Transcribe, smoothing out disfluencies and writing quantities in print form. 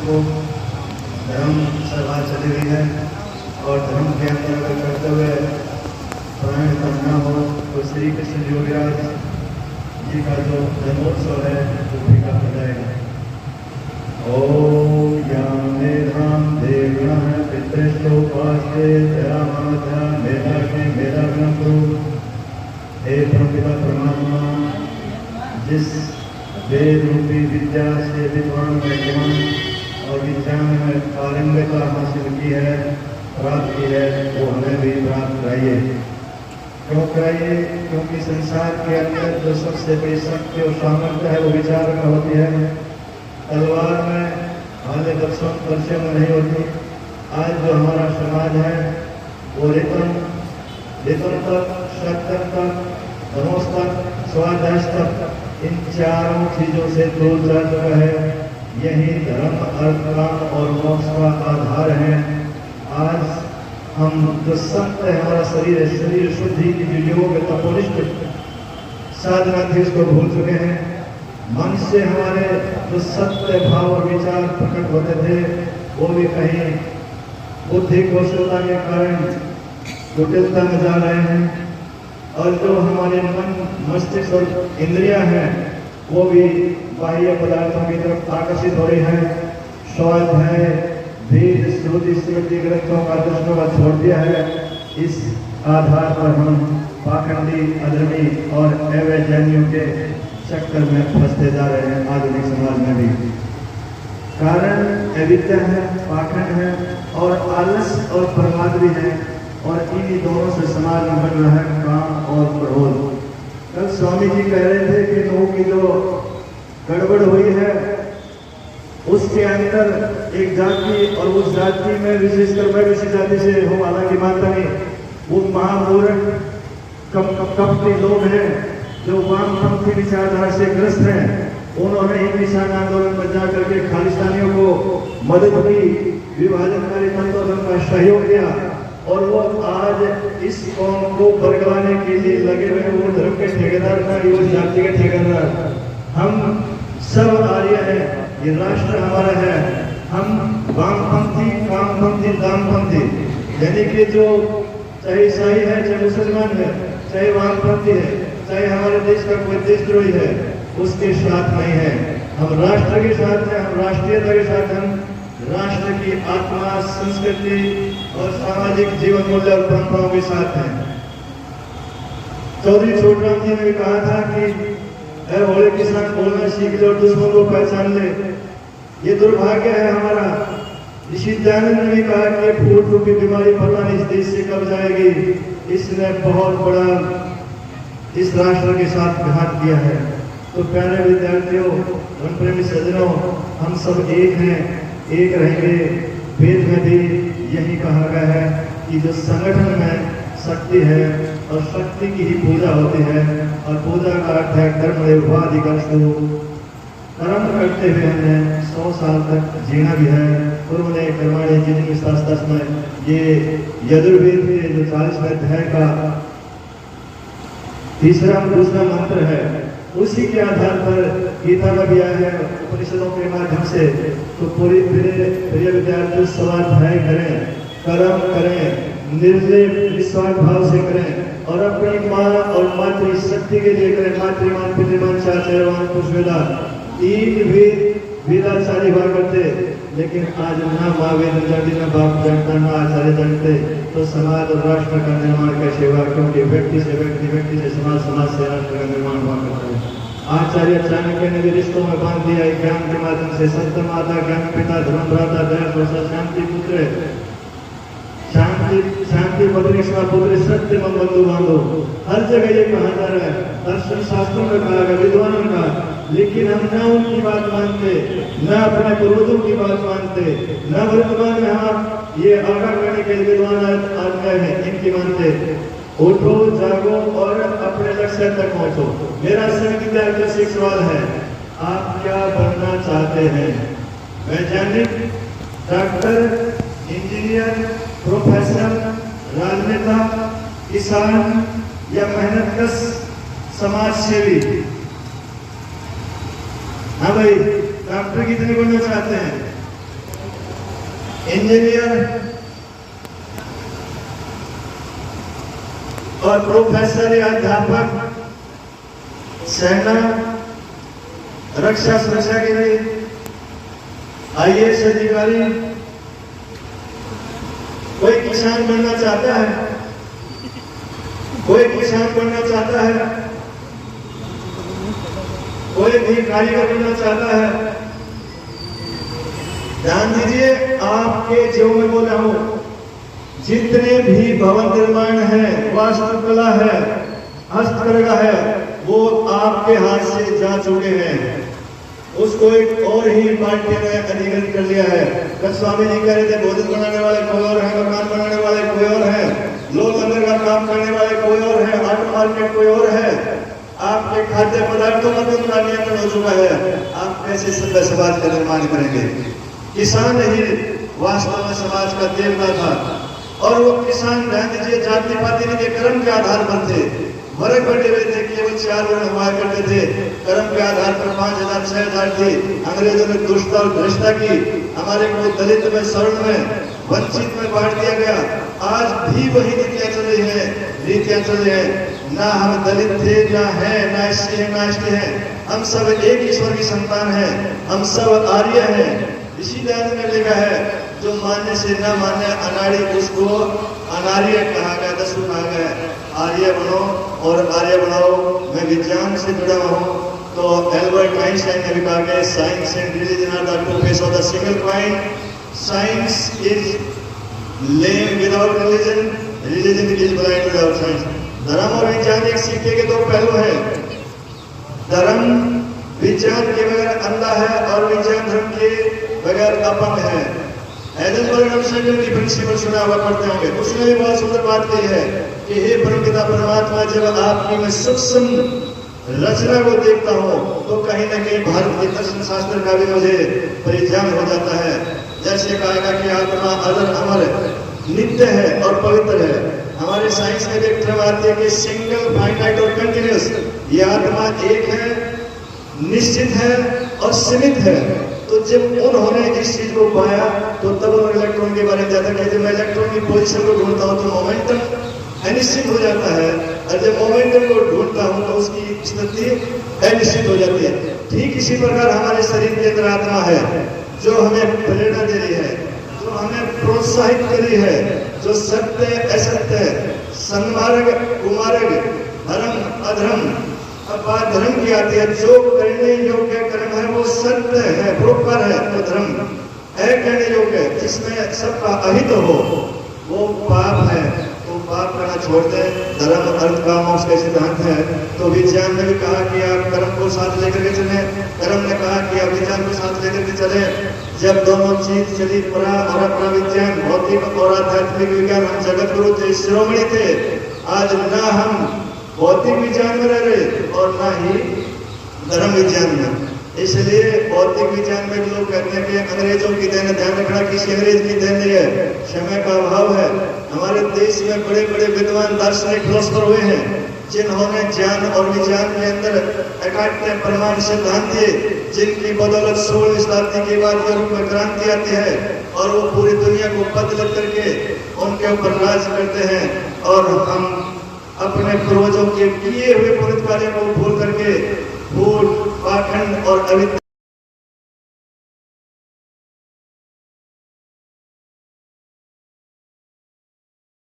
को धर्म सभा चली रही है और धर्म के अंतर्गत करते हुए प्राण करना हो तो श्री कृष्ण योगराज जी का जो जन्मोत्सव है वो फीका हो जाएगा। ओम यां मेधां देवगणः पितृष्टोपास्ते तयामात्रा मेधाग्नि मेधाग्नं कुरु। हे परमपिता परमात्मा, जिस वेद रूपी विद्या से विद्वान में ज्ञान और विज्ञान में पारंगता हासिल की है, प्राप्त की है, वो हमें भी प्राप्त कराइए। क्यों कराइए? क्योंकि संसार के अंदर जो सबसे बड़ी शक्ति और सामर्थ्य है वो विचार में होती है, तलवार में हाले दर्शन में नहीं होती। आज जो हमारा समाज है वो रितम तक, शक्ति तक, धनोस तक, स्वाध्याय तक, इन चारों चीजों से दूर जा चुका है। यही धर्म, अर्थ, काम और मोक्ष का आधार है। आज हम जो संत है, हमारा शरीर शुद्धि की जो योग तपोनिष्ठ साधना थी उसको भूल चुके हैं। मन से हमारे जो सत्य भाव और विचार प्रकट होते थे वो भी कहीं बुद्धि कौशलता के कारण कुटिलता में जा रहे हैं। और जो हमारे मन, मस्तिष्क और इंद्रियां हैं वो भी बाह्य पदार्थों की तरफ आकर्षित हो रही है। स्वाध्याय, वेद, श्रुति, स्मृति ग्रंथों का दर्शनों का छोड़ दिया है। इस आधार पर हम पाखंडी, अधर्मी और अवैज्ञानियों के चक्कर में फंसते जा रहे हैं। आधुनिक समाज में भी कारण अविद्या है, पाखंड है और आलस और प्रमाद भी है। और इन्हीं दोनों से समाज में बन रहा है काम और क्रोध। कल स्वामी जी कह रहे थे कि नोह की जो गड़बड़ हुई है उसके अंदर एक जाति और उस जाति में विशेषकर मैं किसी जाति से हूँ, हालांकि मानता नहीं, वो महामूर्ख कपटी लोग हैं जो वामपंथी विचारधारा से ग्रस्त हैं। उन्होंने हिंद किसान आंदोलन में जाकर के खालिस्तानियों को मदद की, विभाजनकारी तंत्रों का सहयोग दिया और वो आज इस कौम को बरगलाने के लिए लगे हुए। वो धर्म के ठेकेदार था, ये उस जाति के ठेकेदार। हम सब आर्य हैं, ये राष्ट्र हमारा है। हम वामपंथी, कामपंथी, दामपंथी, यानी कि जो चाहे ईसाई है, चाहे मुसलमान है, चाहे वामपंथी है, चाहे हमारे देश का कोई देशद्रोही है, उसके साथ नहीं है। हम राष्ट्र के साथ हैं, हम राष्ट्रीयता के साथ, हम राष्ट्र की आत्मा, संस्कृति और सामाजिक जीवन मूल्य और परंपराओं के साथ हैं। चौधरी छोटराम जी ने भी कहा था कि होले किसान बोलना सीख ले और दुश्मन को पहचान ले। ये दुर्भाग्य है हमारा। ऋषि दयानंद ने भी कहा कि फूट रूपी बीमारी पता नहीं इस देश से कब जाएगी। इसने बहुत बड़ा इस राष्ट्र के साथ घात किया है। तो प्यारे विद्यार्थियों, धर्म प्रेमी सज्जनों, हम सब एक हैं, एक रहेंगे। वेद में भी यही कहा गया है कि जो संगठन में शक्ति है और शक्ति की ही पूजा होती है, और पूजा का अर्थ है कर्म। कर्म करते हुए हमने 100 साल तक जीना भी है। पूर्व ने कर्माणी जितनी शास्त्र में ये यजुर्वेद के जो 40वें अध्याय का दूसरा मंत्र है, उसी के आधार पर गीता में भी आया है, उपनिषदों के माध्यम से। तो पूरी प्रिय विद्यार्थी स्वाध्याय करें, कर्म करें, निर्लेप निस्वार्थ भाव से करें और अपनी माँ और मातृ शक्ति के लिए करें। मातृमान, पितृमान, चाचावान, पुष्पवेदा, 3 वेदाचार्य हुआ करते, लेकिन आज ना माँ वेद जानती, ना बाप जानता, ना आचार्य जानते। तो समाज और राष्ट्र का निर्माण कैसे हुआ? क्योंकि व्यक्ति से व्यक्ति, व्यक्ति से समाज, समाज से राष्ट्र का निर्माण हुआ करता है। आचार्य चाणक्य ने भी रिश्तों में बांध दिया ज्ञान के माध्यम से। सत्य माता, ज्ञान पिता, धर्म भ्राता, दया प्रसाद, शांति पुत्र, शांति पत्नी, पुत्र, सत्य मम बंधु बांधो। हर जगह ये कहा जा रहा है, दर्शन शास्त्रों में कहा गया, विद्वानों का। लेकिन हम न उनकी बात मानते, न अपने पूर्वजों की बात मानते, न वर्तमान में हम ये आगाह करने के विद्वान आज हैं इनकी मानते। उठो, जागो और अपने लक्ष्य तक पहुंचो। मेरा सभी विद्यार्थियों से एक सवाल है, आप क्या बनना चाहते हैं? वैज्ञानिक, डॉक्टर, इंजीनियर, प्रोफेसर, राजनेता, किसान या मेहनतकश समाज सेवी? हाँ भाई, डॉक्टर कितने बनना चाहते हैं? इंजीनियर और प्रोफेसर या अध्यापक, सेना, रक्षा सुरक्षा के लिए IAS अधिकारी, कोई किसान बनना चाहता है, कोई किसान बनना चाहता है, कोई भी कारीगर बनना चाहता है। ध्यान दीजिए, आपके जो मैं बोल रहा हूं, जितने भी भवन निर्माण है, वास्तुकला है, हस्तकला है, वो आपके हाथ से जा चुके हैं। उसको एक और ही पार्टी ने अधिकृत कर लिया है। कल स्वामी जी कह रहे थे, भोजन बनाने वाले कोई और है, मकान बनाने वाले कोई और है, लोग अंदर का काम करने वाले कोई और है, आर्ट मार्केट कोई और है। आपके खाद्य पदार्थों का भी नियंत्रण हो चुका है। आप कैसे सभ्य समाज का निर्माण करेंगे? किसान ही वास्तव में समाज का देवता था। और वो किसान, ध्यान दीजिए, जाति पाति नहीं थे, कर्म के आधार पर थे। वर्ग बटे हुए थे, केवल 4 वर्ण हुआ करते थे। कर्म के आधार पर 5000 6000 थी। अंग्रेजों ने दुष्टता और भ्रष्टता की। हमारे को दलित में, सवर्ण में, वंचित में बांट दिया गया। आज भी वही नीतियां चल रही है, रीतियां चल रही है। ना हम दलित थे, ना है, ना एससी है, ना एसटी है। हम सब एक ईश्वर की संतान है, हम सब आर्य हैं। इसी दयानंद ने लिखा है, जो मानने से न मानने अनाड़ी, उसको अनार्य कहा गया, दस्यु कहा गया। आर्य बनो और आर्य बनाओ। मैं विज्ञान से जुड़ा हूँ, तो एल्बर्ट आइंस्टाइन ने भी कहा गया, science and religion are the two face of the single coin. Science is lame without religion, religion is blind without science. धर्म और विज्ञान एक सिक्के के 2 पहलू है। धर्म विज्ञान के बगैर अंधा है और विज्ञान धर्म के बगैर अपंग है। की प्रिंसिपल सुना हुआ पढ़ते होंगे, उसने भी बहुत सुंदर बात कही है कि हे परमपिता परमात्मा, जब आपकी मैं सूक्ष्म रचना को देखता हूँ तो कहीं ना कहीं भारत के दर्शन शास्त्र का भी मुझे परिज्ञान हो जाता है। जैसे कहेगा कि आत्मा अजर अमर नित्य है और पवित्र है। हमारे साइंस में एक टर्म आती है कि सिंगल, फाइनाइट और कंटिन्यूअस। ये आत्मा एक है, निश्चित है और सीमित है। तो जब उन्होंने इस चीज को पाया तो तब उन्होंने इलेक्ट्रॉन के बारे में ज्यादा कहते हैं। मैं इलेक्ट्रॉन की पोजीशन को ढूंढता हूँ तो मोमेंटम अनिश्चित हो जाता है, और जब मोमेंटम को ढूंढता हूँ तो उसकी स्थिति अनिश्चित हो जाती है। ठीक इसी प्रकार हमारे शरीर के अंदर आत्मा है, जो हमें प्रेरणा दे रही है, जो हमें प्रोत्साहित कर रही है, जो सत्य असत्य, सन्मार्ग कुमार्ग, धर्म अधर्म, अब बात धर्म की आती है। जो करने योग्य कर्म है वो सत्य है, प्रोपर है, तो धर्म है करने योग्य। जिसमें सबका अहित हो वो पाप है, तो पाप करना छोड़ दे। धर्म अर्थ काम मोक्ष का सिद्धांत है। तो विज्ञान ने भी कहा कि आप कर्म को साथ लेकर के चले, कर्म ने कहा कि आप विज्ञान को साथ लेकर के चले। जब दोनों चीज चली, परा और अपना विज्ञान, भौतिक और आध्यात्मिक विज्ञान, हम जगत गुरु थे, शिरोमणि थे। आज ना हम भौतिक विज्ञान में रह रहे और ना ही धर्म विज्ञान में। इसलिए भौतिक विज्ञान में लोग कहते हैं कि अंग्रेजों की देन, ध्यान रखना किसी अंग्रेज की देन नहीं है, समय का अभाव है। हमारे देश में बड़े बड़े विद्वान दार्शनिक फिलोसफर हुए हैं, जिन्होंने ज्ञान और विज्ञान के अंदर एकात्म प्रमाण सिद्धांत दिए, जिनकी बदौलत 16वीं शताब्दी के बाद यूरोप में क्रांति आती है और वो पूरी दुनिया को बदल करके उनके ऊपर राज करते हैं। और हम अपने पूर्वजों के किए हुए पुण्य कार्यों को भूल करके भूल, पाखंड और अविद्या